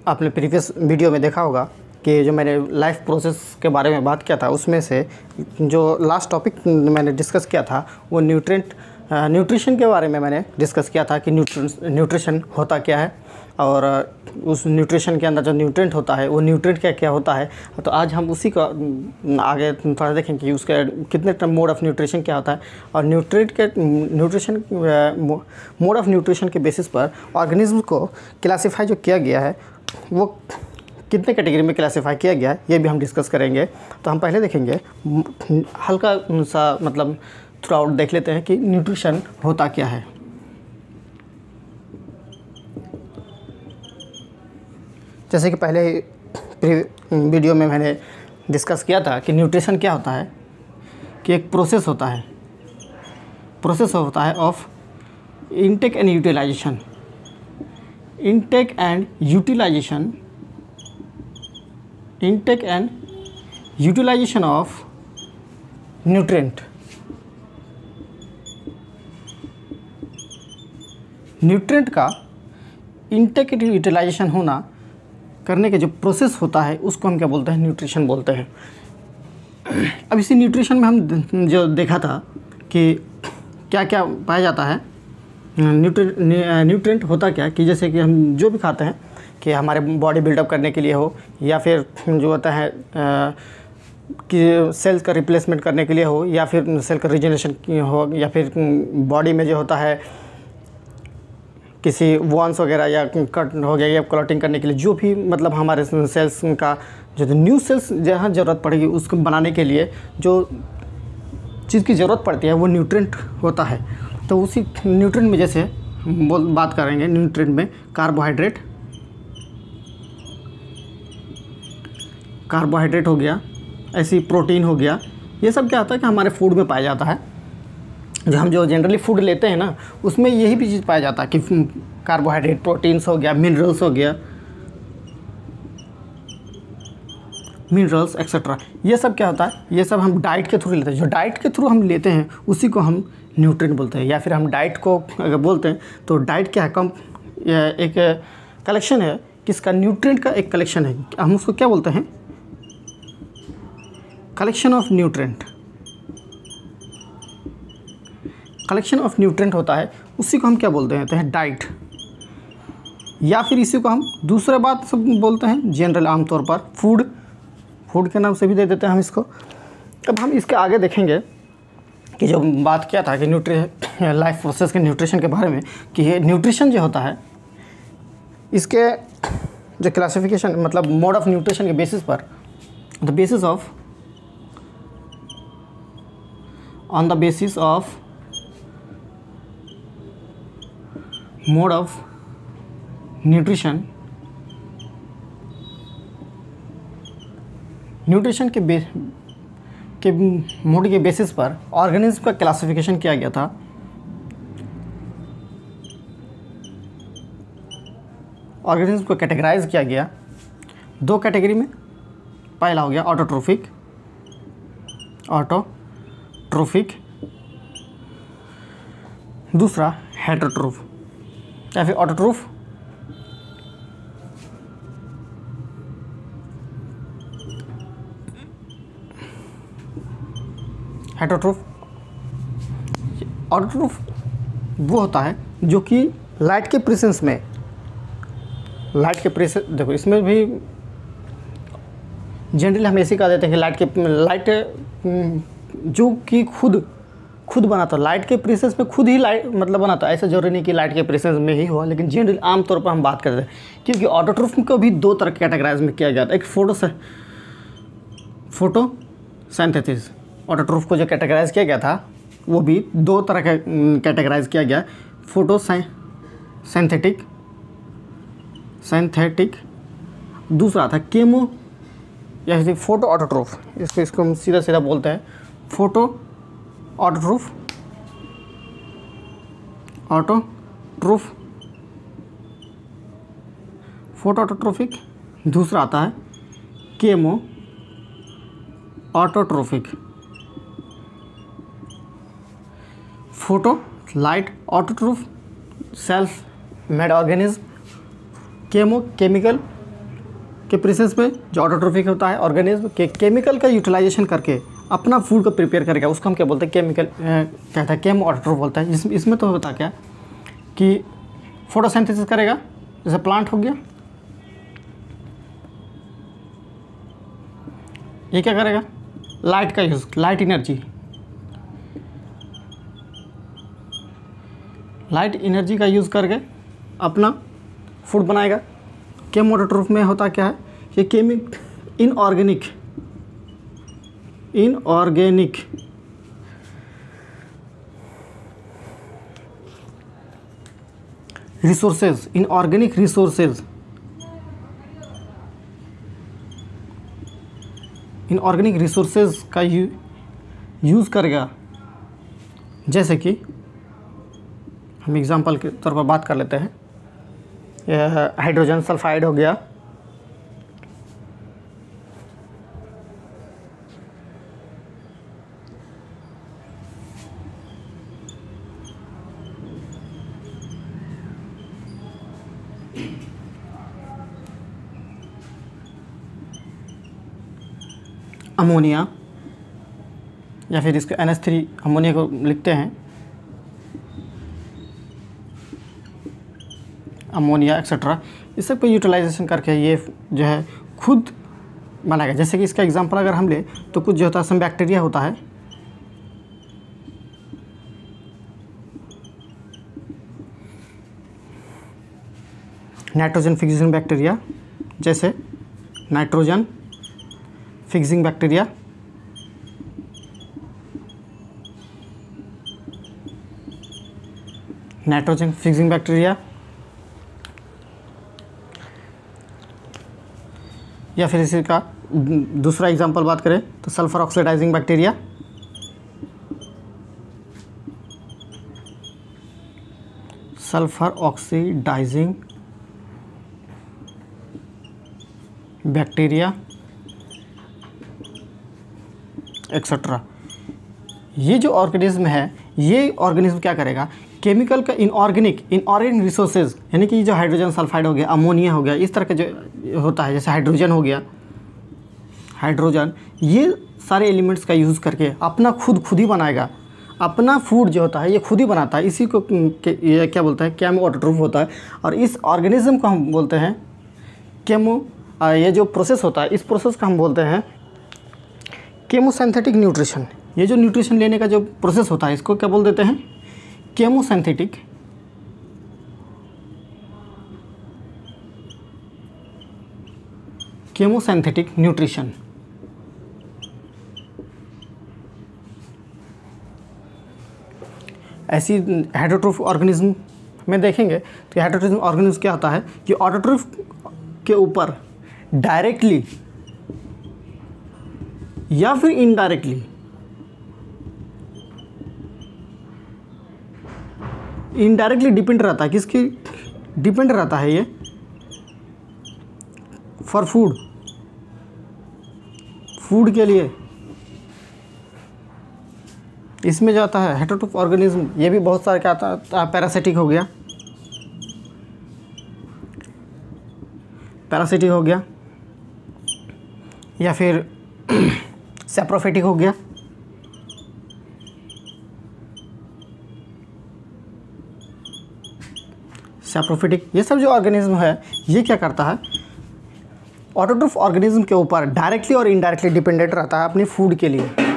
आपने previous video में देखा होगा कि जो मैंने लाइफ प्रोसेस के बारे में बात किया था, उसमें से जो लास्ट टॉपिक मैंने डिस्कस किया था वो न्यूट्रिशन के बारे में मैंने डिस्कस किया था कि न्यूट्रिशन होता क्या है और उस न्यूट्रिशन के अंदर जो न्यूट्रिएंट होता है वो न्यूट्रिएंट क्या क्या होता है। तो आज हम उसी का आगे थोड़ा देखेंगे कि उसके कितने मोड ऑफ़ न्यूट्रिशन क्या होता है और न्यूट्रिशन मोड ऑफ़ न्यूट्रिशन के बेसिस पर ऑर्गेनिज्म को क्लासीफाई जो किया गया है वो कितने कैटेगरी में क्लासीफाई किया गया है, ये भी हम डिस्कस करेंगे। तो हम पहले देखेंगे हल्का सा मतलब थ्रू आउट देख लेते हैं कि न्यूट्रिशन होता क्या है। जैसे कि पहले वीडियो में मैंने डिस्कस किया था कि न्यूट्रिशन क्या होता है, कि एक प्रोसेस होता है of intake and utilization of nutrient. Nutrient का इनटेक एंड यूटिलाइजेशन होना करने के जो प्रोसेस होता है उसको हम क्या बोलते हैं, न्यूट्रिशन बोलते हैं। अब इसी न्यूट्रिशन में हम जो देखा था कि क्या क्या पाया जाता है, न्यूट्रिएंट होता क्या कि जैसे कि हम जो भी खाते हैं कि हमारे बॉडी बिल्डअप करने के लिए हो या फिर जो होता है कि सेल्स का रिप्लेसमेंट करने के लिए हो या फिर सेल का रिजेनरेशन हो या फिर बॉडी में जो होता है किसी वॉन्स वगैरह या कट हो गया या क्लॉटिंग करने के लिए, जो भी मतलब हमारे सेल्स का जो न्यू सेल्स जहाँ ज़रूरत पड़ेगी उसको बनाने के लिए जो चीज़ की ज़रूरत पड़ती है वो न्यूट्रिएंट होता है। तो उसी न्यूट्रिएंट में जैसे बात करेंगे, न्यूट्रिएंट में कार्बोहाइड्रेट हो गया, ऐसी प्रोटीन हो गया, ये सब क्या होता है कि हमारे फूड में पाया जाता है। जो जनरली फूड लेते हैं ना उसमें यही भी चीज़ पाया जाता है कि कार्बोहाइड्रेट, प्रोटीन्स हो गया, मिनरल्स एक्सेट्रा। ये सब क्या होता है, ये सब हम डाइट के थ्रू लेते हैं। जो डाइट के थ्रू हम लेते हैं उसी को हम न्यूट्रिएंट बोलते हैं। या फिर हम डाइट को अगर बोलते हैं तो डाइट क्या है, एक कलेक्शन है, किसका, न्यूट्रिएंट का एक कलेक्शन है। हम उसको क्या बोलते हैं, कलेक्शन ऑफ न्यूट्रिएंट होता है, उसी को हम क्या बोलते हैं डाइट। या फिर इसी को हम दूसरे बात सब बोलते हैं जनरल आमतौर पर फूड के नाम से भी दे देते हैं हम इसको। अब हम इसके आगे देखेंगे कि जो बात किया था कि लाइफ प्रोसेस के न्यूट्रिशन के बारे में, कि ये न्यूट्रिशन जो होता है इसके जो क्लासिफिकेशन मतलब मोड ऑफ न्यूट्रिशन के बेसिस पर on the basis of mode of nutrition के मोड के बेसिस पर ऑर्गेनिज्म का क्लासिफिकेशन किया गया था। ऑर्गेनिज्म को कैटेगराइज किया गया दो कैटेगरी में। पहला हो गया ऑटोट्रोफिक, दूसरा हेटरोट्रोफ या फिर ऑटोट्रोफ। ऑटोट्रोफ वो होता है जो कि लाइट के प्रेजेंस देखो इसमें भी जनरली हम ऐसे कह देते हैं कि लाइट जो कि खुद बनाता है, लाइट के प्रेजेंस में खुद ही लाइट मतलब बनाता है। ऐसा जरूरी नहीं कि लाइट के प्रेजेंस में ही हुआ, लेकिन जनरली आमतौर पर हम बात करते हैं। क्योंकि ऑटोट्रोफ को भी दो तरह के कैटेगराइज में किया गया था। एक फोटोसिंथेसिस, ऑटोट्रोफ को जो कैटेगराइज किया गया था वो भी दो तरह का कैटेगराइज किया गया, सिंथेटिक, दूसरा था केमो या फिर फोटो ऑटोट्रोफ। इसको हम सीधा बोलते हैं फोटो ऑटोट्रोफिक। दूसरा आता है chemo autotrophic. Photo light autotroph self made organism, chemo chemical के प्रोसेस में जो ऑटोट्रोफिक होता है ऑर्गेनिज्म के केमिकल का यूटिलाइजेशन करके अपना फूड को प्रिपेयर करेगा, उसको हम क्या बोलते हैं, केमिकल कहता है, केमो ऑटोट्रोफ बोलता है। इसमें तो होता क्या कि फोटोसिंथेसिस करेगा, जैसे प्लांट हो गया, ये क्या करेगा, लाइट का यूज़, लाइट एनर्जी का यूज़ करके अपना फूड बनाएगा। केमो ऑटोट्रोफ में होता क्या है, ये इनऑर्गेनिक रिसोर्सेज का यूज़ करेगा। जैसे कि हम एग्जांपल के तौर पर बात कर लेते हैं, हाइड्रोजन सल्फाइड हो गया, अमोनिया, या फिर इसको NH3 अमोनिया को लिखते हैं, अमोनिया एक्सेट्रा, इस सब को यूटिलाइजेशन करके ये जो है खुद बनाएगा। जैसे कि इसका एग्जांपल अगर हम ले तो कुछ जो होता है, सम बैक्टीरिया होता है, नाइट्रोजन फिक्सिंग बैक्टीरिया, जैसे नाइट्रोजन फिक्सिंग बैक्टीरिया, या फिर इसी का दूसरा एग्जांपल बात करें तो सल्फर ऑक्सीडाइजिंग बैक्टीरिया, एक्सेट्रा। ये जो ऑर्गेनिज्म है, ये ऑर्गेनिज्म क्या करेगा, केमिकल का इनऑर्गेनिक रिसोर्सेज, यानी कि जो हाइड्रोजन सल्फाइड हो गया, अमोनिया हो गया, इस तरह के जो होता है, जैसे हाइड्रोजन हो गया, ये सारे एलिमेंट्स का यूज़ करके अपना खुद ही बनाएगा। अपना फूड जो होता है ये खुद ही बनाता है। इसी को ये क्या बोलते हैं, केमो ऑटोट्रोफ होता है। और इस ऑर्गेनिज्म को हम बोलते हैं केमो, ये जो प्रोसेस होता है इस प्रोसेस का हम बोलते हैं केमोसिंथेटिक न्यूट्रिशन। ये जो न्यूट्रिशन लेने का जो प्रोसेस होता है इसको क्या बोल देते हैं, केमोसिंथेटिक न्यूट्रिशन। ऐसी हेटेरोट्रोफ ऑर्गेनिज्म में देखेंगे तो हेटेरोट्रोफ ऑर्गेनिज्म क्या होता है कि ऑटोट्रोफ के ऊपर डायरेक्टली या फिर इनडायरेक्टली डिपेंड रहता है। किसकी डिपेंड रहता है ये, फॉर फूड के लिए। इसमें जो आता है हेटेरोट्रोफ ऑर्गेनिज्म, ये भी बहुत सारे क्या आता है, पैरासिटिक हो गया, या फिर सैप्रोफिटिक हो गया। ये सब जो ऑर्गेनिज्म है ये क्या करता है, ऑटोट्रोफ ऑर्गेनिज्म के ऊपर डायरेक्टली और इनडायरेक्टली डिपेंडेंट रहता है अपनी फूड के लिए।